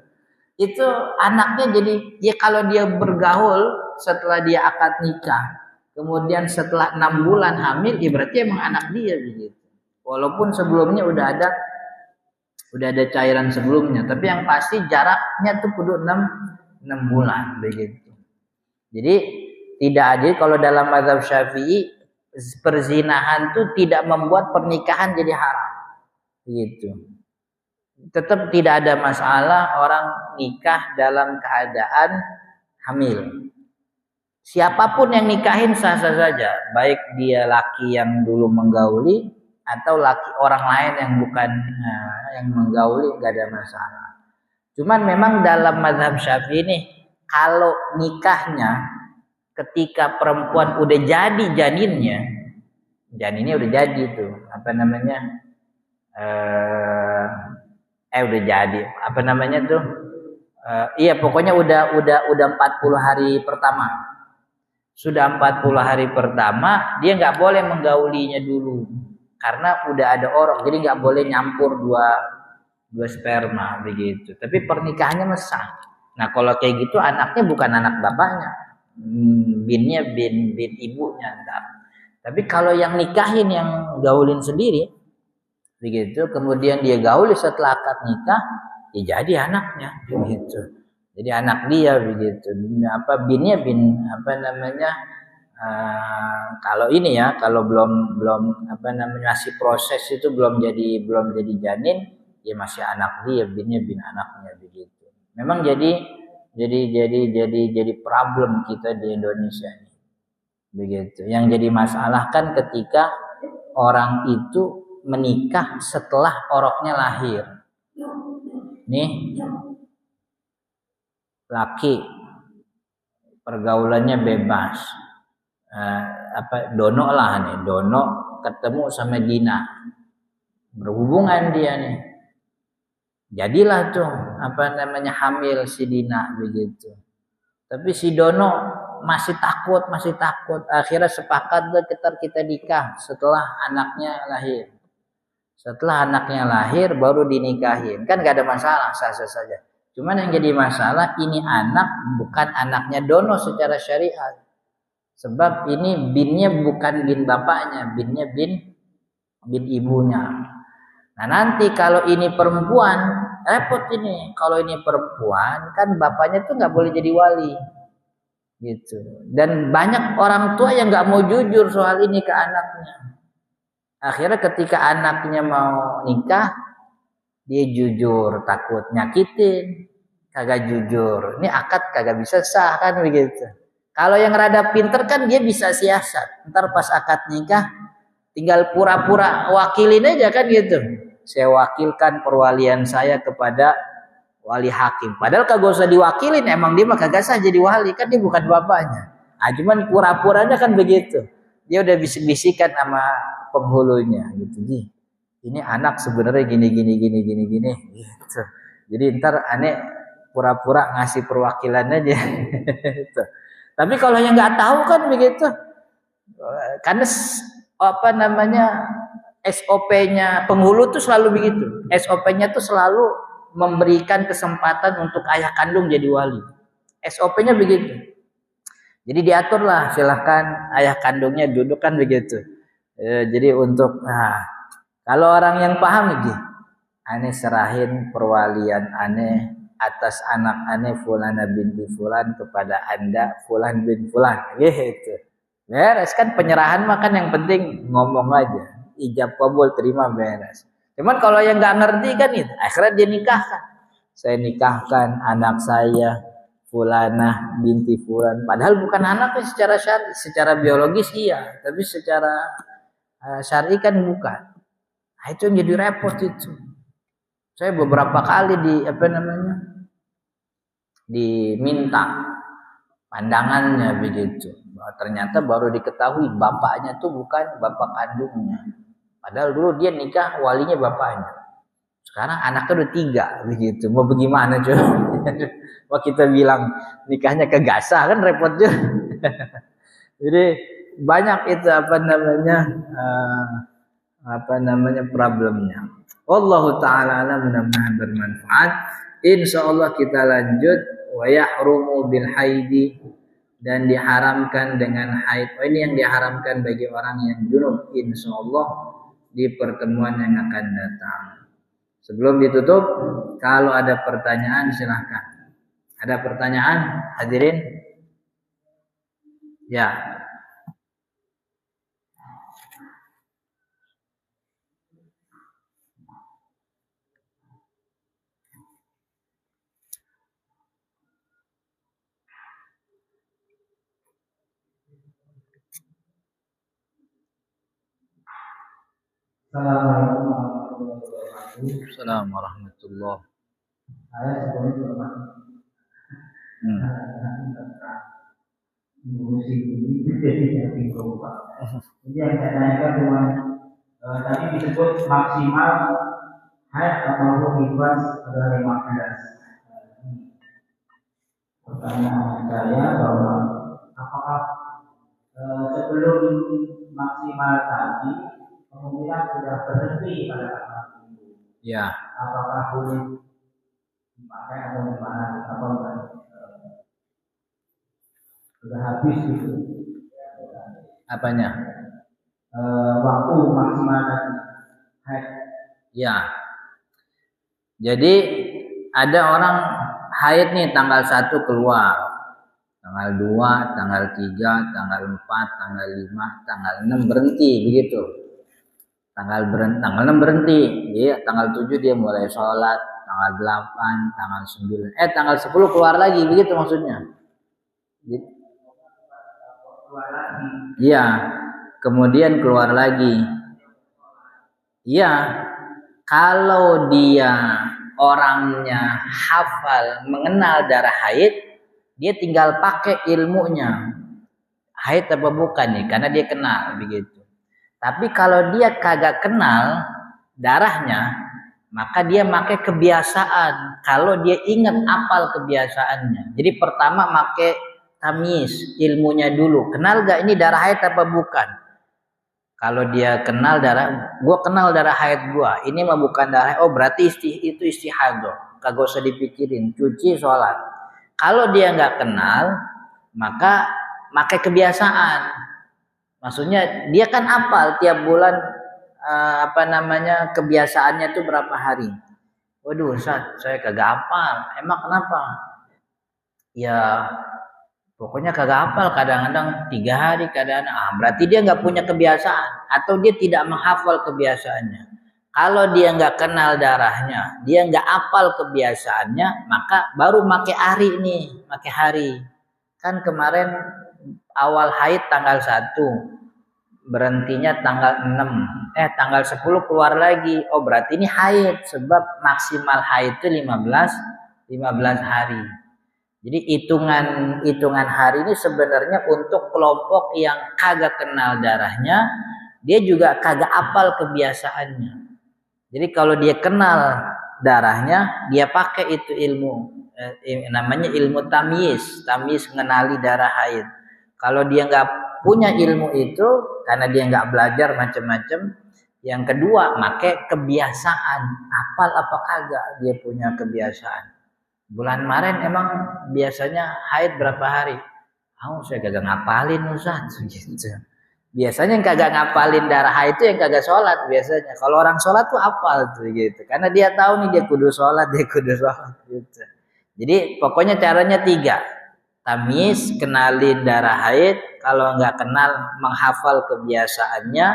Itu anaknya jadi ya kalau dia bergaul setelah dia akad nikah kemudian setelah 6 bulan hamil ya berarti emang anak dia begitu walaupun sebelumnya udah ada cairan sebelumnya tapi yang pasti jaraknya tuh kudu 6 bulan begitu. Jadi tidak adil kalau dalam mazhab Syafi'i perzinahan tuh tidak membuat pernikahan jadi haram gitu. Tetap tidak ada masalah orang nikah dalam keadaan hamil. Siapapun yang nikahin sah-sah saja, baik dia laki yang dulu menggauli atau laki orang lain yang bukan yang menggauli, nggak ada masalah. Cuman memang dalam mazhab Syafi'i ini kalau nikahnya ketika perempuan udah jadi janinnya udah jadi tuh apa namanya udah jadi apa namanya tuh iya pokoknya udah 40 hari pertama sudah 40 hari pertama dia nggak boleh menggaulinya dulu karena udah ada orang jadi nggak boleh nyampur dua sperma begitu tapi pernikahannya sah. Nah kalau kayak gitu anaknya bukan anak bapaknya binnya bin ibunya entar. Tapi kalau yang nikahin yang gaulin sendiri begitu kemudian dia gauli setelah akad nikah ya jadi anaknya begitu jadi anak dia begitu apa binnya bin apa namanya kalau ini ya kalau belum apa namanya masih proses itu belum jadi janin ya masih anak dia binnya bin anaknya begitu. Memang jadi problem kita di Indonesia ini begitu. Yang jadi masalah kan ketika orang itu menikah setelah oroknya lahir. Nih laki pergaulannya bebas, dono lah nih, dono ketemu sama Dina, berhubungan dia nih, jadilah tuh hamil si Dina begitu. Tapi si Dono masih takut, akhirnya sepakat kita nikah setelah anaknya lahir. Setelah anaknya lahir baru dinikahin, kan gak ada masalah, sah-sah saja. Cuman yang jadi masalah, ini anak bukan anaknya Dono secara syariat. Sebab ini binnya bukan bin bapaknya, binnya bin ibunya. Nah nanti kalau ini perempuan, repot ini. Kalau ini perempuan, kan bapaknya tuh nggak boleh jadi wali, gitu. Dan banyak orang tua yang nggak mau jujur soal ini ke anaknya. Akhirnya ketika anaknya mau nikah, dia jujur, takut nyakitin, kagak jujur. Ini akad kagak bisa sah kan begitu. Kalau yang rada pinter kan dia bisa siasat. Ntar pas akad nikah, tinggal pura-pura wakilin aja kan gitu. Saya wakilkan perwalian saya kepada wali hakim. Padahal kagak usah diwakilin, emang dia mah kagak sah jadi wali, kan dia bukan bapaknya. Cuman pura-puranya kan begitu. Dia udah bisik-bisikan sama penghulunya gitu. Ini anak sebenarnya gini gitu. Jadi ntar aneh pura-pura ngasih perwakilan aja gitu. Tapi kalau yang nggak tahu kan begitu. Karena SOP-nya penghulu tuh selalu begitu. SOP-nya tuh selalu memberikan kesempatan untuk ayah kandung jadi wali. SOP-nya begitu. Jadi diaturlah, silahkan ayah kandungnya duduk kan begitu. Jadi untuk kalau orang yang paham gitu, aneh serahin perwalian aneh atas anak aneh Fulana binti Fulan kepada Anda Fulan bin Fulan gitu. Beres kan penyerahan makan yang penting ngomong aja, ijab kabul terima beres. Cuman kalau yang nggak ngerti kan itu akhirnya dia nikahkan. Saya nikahkan anak saya Fulana binti Fulan, padahal bukan anaknya secara syar'i, secara biologis iya, tapi secara syar'i kan bukan. Nah, itu yang jadi repot itu. Saya beberapa kali diminta pandangannya begitu. Ternyata baru diketahui bapaknya tuh bukan bapak kandungnya. Padahal dulu dia nikah walinya bapaknya. Sekarang anaknya udah 3 begitu. Mau bagaimana coba? Mau kita bilang nikahnya kegasah kan repot juga. Jadi banyak itu problemnya. Wallahu taala alam, mudah-mudahan bermanfaat. Insyaallah kita lanjut wa yahrumu bil haidi, dan diharamkan dengan haid. Ini yang diharamkan bagi orang yang junub insyaallah di pertemuan yang akan datang. Sebelum ditutup, kalau ada pertanyaan silahkan. Ada pertanyaan hadirin? Ya. Assalamualaikum warahmatullahi wabarakatuh. Saya sebelumnya mengurusi ini jadi Jadi yang saya tanyakan cuma tadi disebut maksimal haid atau nifas adalah 15. Pertanyaan saya bahwa apakah sebelum maksimal tadi kemungkinan sudah berhenti pada tanggal itu? Ya. Apakah boleh dipakai atau gimana? Apa enggak? Sudah habis gitu. Apanya? Waktu maksimal tadi. Ya. Jadi ada orang haid nih tanggal 1 keluar. Tanggal 2, tanggal 3, tanggal 4, tanggal 5, tanggal 6 berhenti begitu. Tanggal 6 berhenti. Iya, tanggal 7 dia mulai sholat, tanggal 8, tanggal 9. Tanggal 10 keluar lagi begitu maksudnya. Iya, kemudian keluar lagi. Iya, kalau dia orangnya hafal mengenal darah haid, dia tinggal pakai ilmunya. Haid apa bukan nih? Karena dia kenal begitu. Tapi kalau dia kagak kenal darahnya, maka dia pakai kebiasaan. Kalau dia ingat apal kebiasaannya. Jadi pertama pakai tamyiz, ilmunya dulu. Kenal gak ini darah haid apa bukan? Kalau dia kenal darah, gua kenal darah haid gua. Ini mah bukan darah. Oh berarti itu istihadah. Kagak usah dipikirin. Cuci sholat. Kalau dia nggak kenal, maka pakai kebiasaan. Maksudnya dia kan apal tiap bulan kebiasaannya tuh berapa hari. Waduh Ustaz, saya kagak hafal. Emang kenapa? Ya pokoknya kagak hafal, kadang-kadang 3 hari, kadang-kadang. Berarti dia nggak punya kebiasaan atau dia tidak menghafal kebiasaannya. Kalau dia nggak kenal darahnya, dia nggak hafal kebiasaannya, maka baru make hari nih, make hari. Kan kemarin awal haid tanggal 1, berhentinya tanggal 6, tanggal 10 keluar lagi. Oh berarti ini haid, sebab maksimal haid itu 15 hari. Jadi hitungan hari ini sebenarnya untuk kelompok yang kagak kenal darahnya, dia juga kagak apal kebiasaannya. Jadi kalau dia kenal darahnya, dia pakai itu ilmu, namanya ilmu tamyiz, tamyiz mengenali darah haid. Kalau dia nggak punya ilmu itu, karena dia nggak belajar macam-macam, yang kedua pakai kebiasaan, apal apa kagak dia punya kebiasaan. Bulan Maret emang biasanya haid berapa hari? Saya kagak ngapalin Ustaz gitu. Biasanya yang kagak ngapalin darah haid itu yang kagak sholat biasanya. Kalau orang sholat tuh apal tuh gitu. Karena dia tahu nih dia kudu sholat gitu. Jadi pokoknya caranya 3. Tamyiz, kenalin darah haid. Kalau nggak kenal, menghafal kebiasaannya.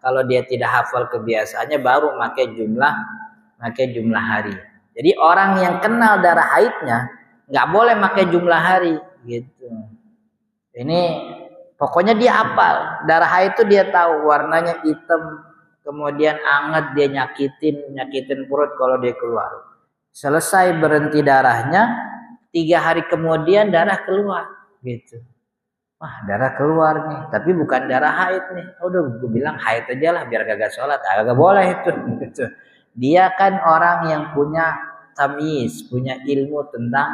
Kalau dia tidak hafal kebiasaannya, baru pakai jumlah hari. Jadi orang yang kenal darah haidnya nggak boleh pakai jumlah hari gitu. Ini pokoknya dia hafal darah haid itu, dia tahu warnanya hitam, kemudian anget, dia nyakitin perut kalau dia keluar. Selesai berhenti darahnya, 3 hari kemudian darah keluar gitu. Wah darah keluar nih, tapi bukan darah haid nih. Udah gue bilang haid aja lah biar kagak sholat, kagak boleh itu. Gitu. Dia kan orang yang punya tamyiz, punya ilmu tentang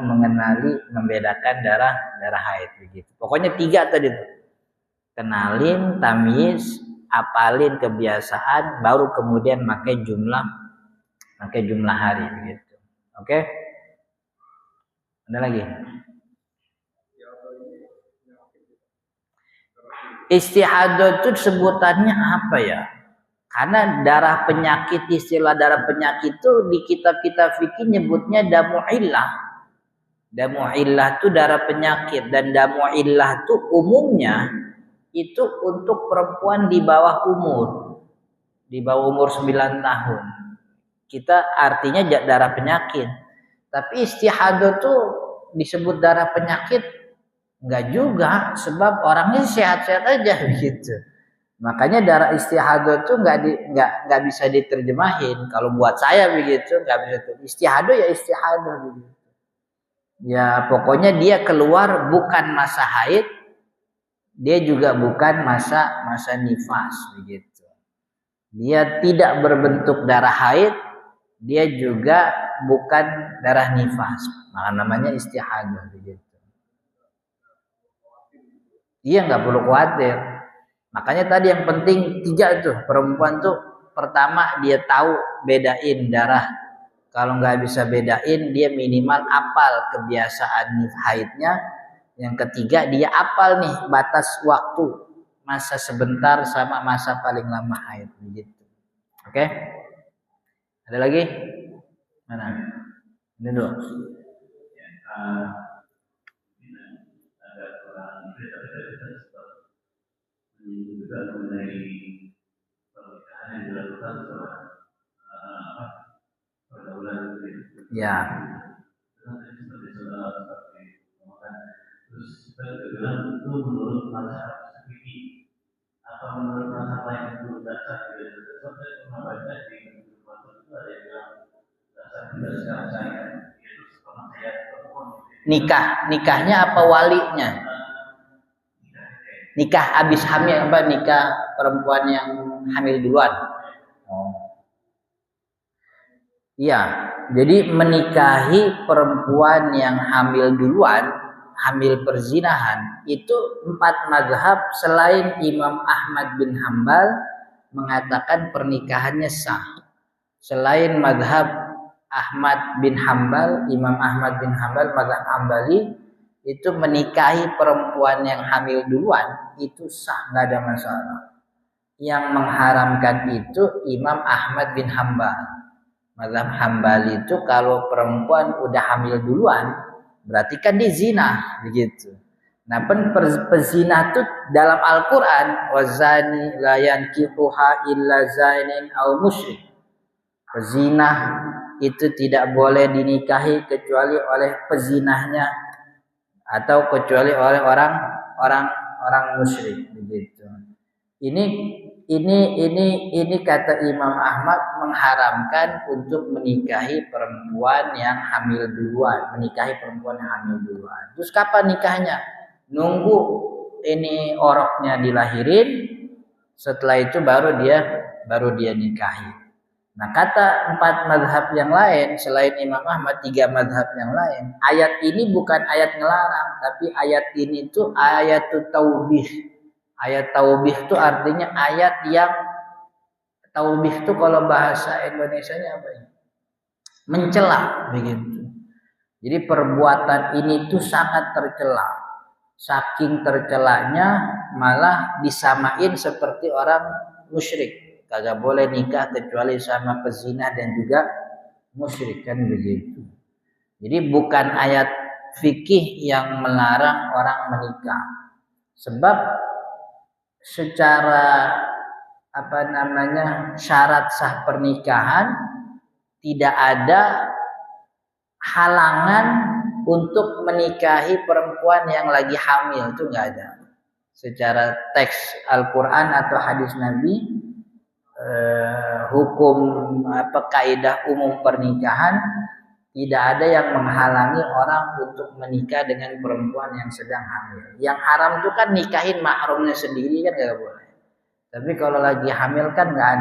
mengenali, membedakan darah haid begitu. Pokoknya 3 tadi tuh. Kenalin, tamyiz, apalin kebiasaan, baru kemudian pakai jumlah hari begitu. Oke? Ada lagi? Istihadah itu sebutannya apa ya? Karena darah penyakit, istilah darah penyakit itu di kitab-kitab fikih nyebutnya damu illah. Damu illah itu darah penyakit, dan damu illah itu umumnya itu untuk perempuan di bawah umur 9 tahun. Kita artinya darah penyakit. Tapi istihadah itu disebut darah penyakit enggak juga, sebab orangnya sehat-sehat aja gitu. Makanya darah istihadah itu nggak bisa diterjemahin. Kalau buat saya begitu nggak bisa. Istihadah ya istihadah begitu. Ya pokoknya dia keluar bukan masa haid, dia juga bukan masa nifas begitu. Dia tidak berbentuk darah haid, dia juga bukan darah nifas. Maka namanya istihadah begitu. Iya nggak perlu khawatir. Makanya tadi yang penting 3 tuh, perempuan tuh pertama dia tahu bedain darah. Kalau nggak bisa bedain, dia minimal apal kebiasaan haidnya. Yang ketiga dia apal nih batas waktu, masa sebentar sama masa paling lama haid begitu. Oke? Ada lagi? Mana? Ini dulu. Juga mengenai pernikahan yang dilakukan setelah pergaulan ya. Terus kita bilang itu menurut mazhab fikih Nikahnya apa walinya? Nikah habis hamil apa nikah perempuan yang hamil duluan? Oh. Iya, jadi menikahi perempuan yang hamil duluan, hamil perzinahan, itu 4 mazhab selain Imam Ahmad bin Hambal mengatakan pernikahannya sah. Selain mazhab Ahmad bin Hambal, Imam Ahmad bin Hambal mazhab Hambali itu menikahi perempuan yang hamil duluan itu sah, nggak ada masalah. Yang mengharamkan itu Imam Ahmad bin Hambal. Mazhab Hambali itu kalau perempuan udah hamil duluan berarti kan dia zina begitu. Nah, pezina itu dalam Al-Qur'an wazani la yankihuha illa zainin aw musyrik. Pezina itu tidak boleh dinikahi kecuali oleh pezinahnya atau kecuali oleh orang musyrik begitu. Ini kata Imam Ahmad mengharamkan untuk menikahi perempuan yang hamil duluan, Terus kapan nikahnya? Nunggu ini oroknya dilahirin, setelah itu baru dia nikahi. Nah, kata 4 mazhab yang lain selain Imam Ahmad, 3 mazhab yang lain, ayat ini bukan ayat ngelarang, tapi ayat ini tuh ayat taubih. Ayat taubih itu artinya ayat yang taubih itu kalau bahasa Indonesianya apa ya? Mencela begitu. Jadi perbuatan ini tuh sangat tercela. Saking tercelanya malah disamain seperti orang musyrik. Kagak boleh nikah kecuali sama pezina dan juga musyrik kan begitu. Jadi bukan ayat fikih yang melarang orang menikah. Sebab secara syarat sah pernikahan tidak ada halangan untuk menikahi perempuan yang lagi hamil, itu enggak ada. Secara teks Al-Qur'an atau hadis Nabi, hukum kaidah umum pernikahan tidak ada yang menghalangi orang untuk menikah dengan perempuan yang sedang hamil. Yang haram itu kan nikahin mahramnya sendiri kan nggak boleh. Tapi kalau lagi hamil kan nggak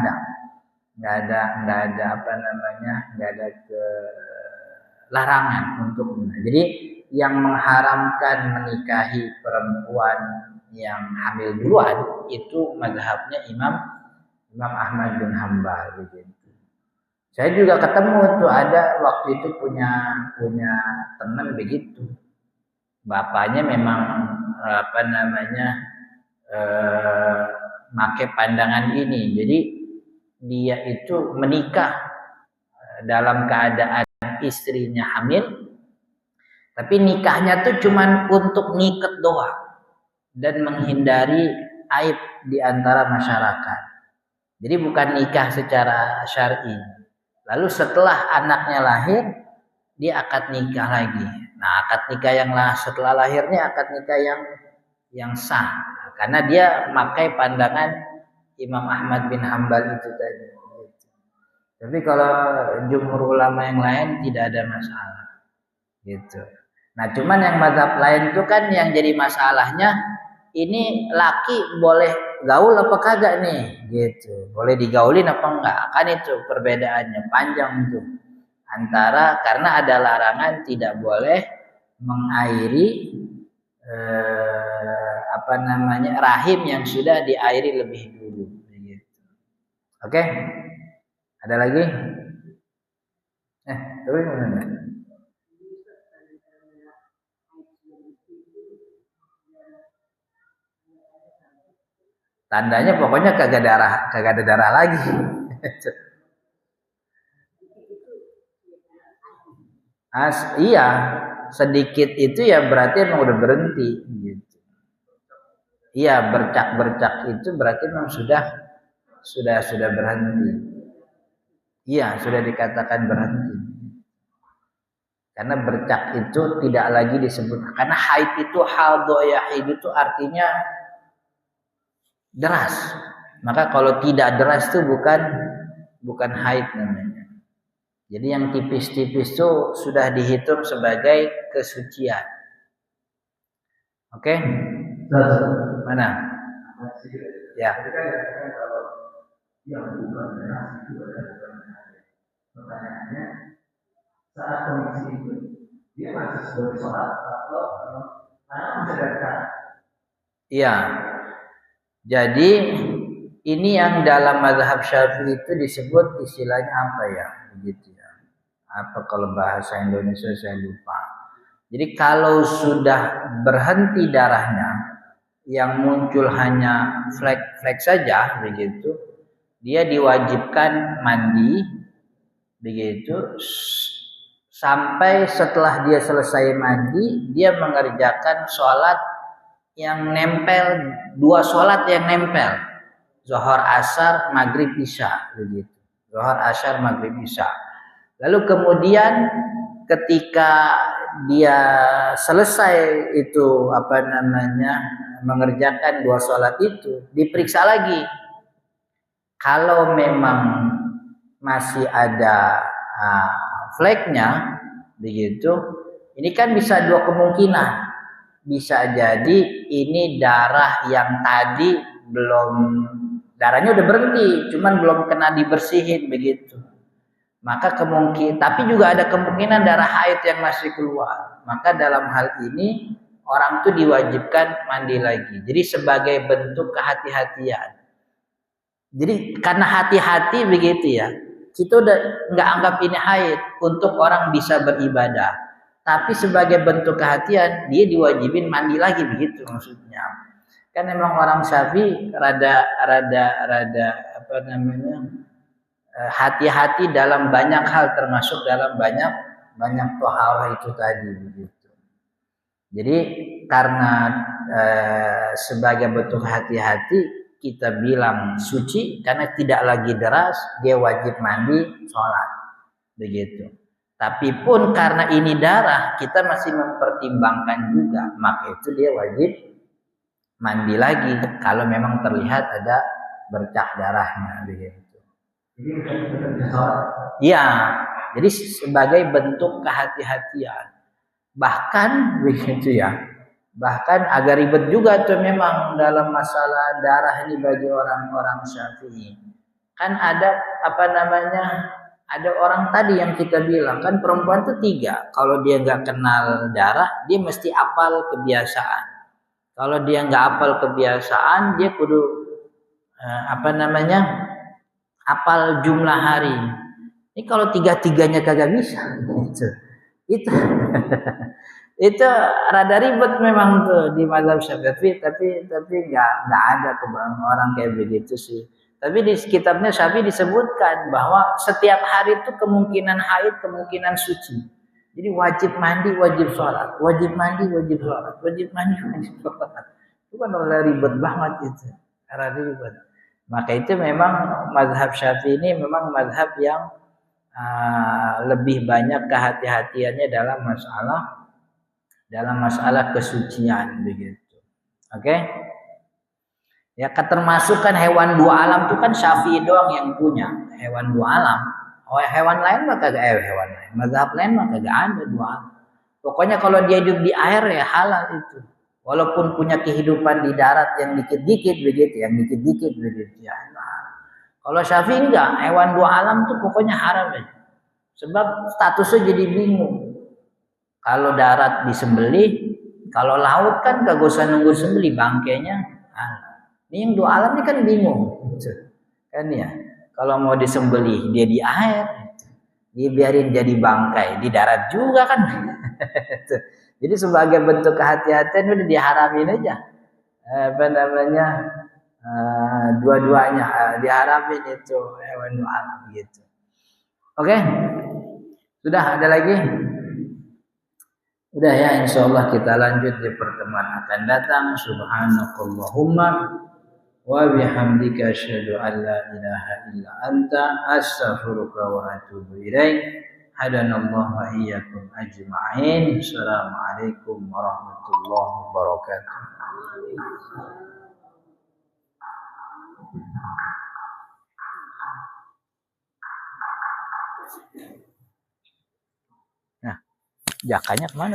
ada larangan untuk menikah. Jadi yang mengharamkan menikahi perempuan yang hamil duluan itu mazhabnya Imam Ahmad bin Hambal begitu. Saya juga ketemu tuh ada waktu itu punya teman begitu. Bapaknya memang make pandangan ini. Jadi dia itu menikah dalam keadaan istrinya hamil, tapi nikahnya tuh cuman untuk ngiket doang dan menghindari aib di antara masyarakat. Jadi bukan nikah secara syar'i. Lalu setelah anaknya lahir, dia akad nikah lagi. Nah, akad nikah yang setelah lahirnya akad nikah yang sah. Karena dia memakai pandangan Imam Ahmad bin Hambal itu tadi. Tapi kalau jumhur ulama yang lain tidak ada masalah. Gitu. Nah, cuman yang mazhab lain itu kan yang jadi masalahnya ini laki boleh gaul apa kagak nih gitu, boleh digaulin apa enggak, kan itu perbedaannya panjang itu antara karena ada larangan tidak boleh mengairi rahim yang sudah diairi lebih dulu gitu. Oke? Ada lagi? Terus mana? Tandanya pokoknya kagak ada darah lagi. Iya, sedikit itu ya berarti emang udah berhenti gitu. Iya, bercak itu berarti memang sudah berhenti. Iya, sudah dikatakan berhenti. Karena bercak itu tidak lagi disebut, karena haid itu haid itu artinya deras. Maka kalau tidak deras itu bukan haid namanya. Jadi yang tipis-tipis itu sudah dihitung sebagai kesucian. Oke? Mana? Ya. Kalau yang bukan deras itu adalah pertanyaannya saat kondisi itu dia masih bersolat atau masih ada. Iya. Jadi ini yang dalam mazhab Syafi'i itu disebut istilahnya apa ya? Begitu ya. Apa kalau bahasa Indonesia saya lupa. Jadi kalau sudah berhenti darahnya yang muncul hanya flek-flek saja begitu, dia diwajibkan mandi begitu sampai setelah dia selesai mandi dia mengerjakan sholat yang nempel, 2 sholat yang nempel, zuhur asar maghrib isya begitu, zuhur asar maghrib isya. Lalu kemudian ketika dia selesai itu mengerjakan 2 sholat itu, diperiksa lagi. Kalau memang masih ada fleknya begitu, ini kan bisa 2 kemungkinan. Bisa jadi ini darah yang tadi darahnya udah berhenti, cuman belum kena dibersihin begitu. Maka tapi juga ada kemungkinan darah haid yang masih keluar. Maka dalam hal ini orang itu diwajibkan mandi lagi. Jadi sebagai bentuk kehati-hatian. Jadi karena hati-hati begitu ya, kita udah nggak anggap ini haid untuk orang bisa beribadah. Tapi sebagai bentuk kehatian dia diwajibin mandi lagi begitu maksudnya. Kan memang orang Syafi'i rada hati-hati dalam banyak hal termasuk dalam banyak toharoh itu tadi begitu. Jadi karena sebagai bentuk hati-hati kita bilang suci karena tidak lagi deras, dia wajib mandi sholat begitu. Tapi pun karena ini darah, kita masih mempertimbangkan juga, maka itu dia wajib mandi lagi kalau memang terlihat ada bercak darahnya begitu. Iya, jadi sebagai bentuk kehati-hatian. Bahkan begitu ya. Bahkan agak ribet juga tuh memang dalam masalah darah ini bagi orang-orang Syafi'i. Kan ada ada orang tadi yang kita bilang kan perempuan tuh 3. Kalau dia nggak kenal darah, dia mesti apal kebiasaan. Kalau dia nggak apal kebiasaan, dia kudu apal jumlah hari. Ini kalau 3-3-nya kagak bisa, itu itu rada ribet memang tuh di mazhab Syafi'i. Tapi nggak ada orang kayak begitu sih. Tapi di kitabnya Syafi'i disebutkan bahwa setiap hari itu kemungkinan haid, kemungkinan suci. Jadi wajib mandi, wajib sholat. Wajib mandi, wajib sholat. Wajib mandi, wajib sholat. Itu kan ribet banget itu. Ribet. Maka itu memang mazhab Syafi'i ini memang mazhab yang lebih banyak kehati-hatiannya dalam masalah kesucian begitu. Oke? Ya termasuk kan hewan 2 alam itu kan Syafi'i doang yang punya hewan 2 alam. Oh hewan lain mah kagak hewan lain. Mazhab lain mah kagak ada 2 alam. Pokoknya kalau dia hidup di air ya halal itu. Walaupun punya kehidupan di darat yang dikit-dikit begitu, ya. Kalau Syafi'i enggak, hewan 2 alam tuh pokoknya haram ya. Sebab statusnya jadi bingung. Kalau darat disembelih, kalau laut kan kagak usah nunggu sembelih bangkainya. Ini yang 2 alam ini kan bingung. Kan ya. Kalau mau disembelih dia di air, dibiarin jadi bangkai di darat juga kan. Jadi sebagai bentuk kehati-hatian udah diharamin aja. Dua-duanya diharamin itu hewan 2 alam gitu. Oke? Sudah ada lagi? Udah ya, insyaallah kita lanjut di pertemuan akan datang. Subhanakallahumma wa bihamdika asyhadu an la ilaha illa anta astaghfiruka wa atubu ilaik. Hadanallahu wa iyyakum ajma'in. Assalamualaikum warahmatullahi wabarakatuh. Nah, jakanya kemana?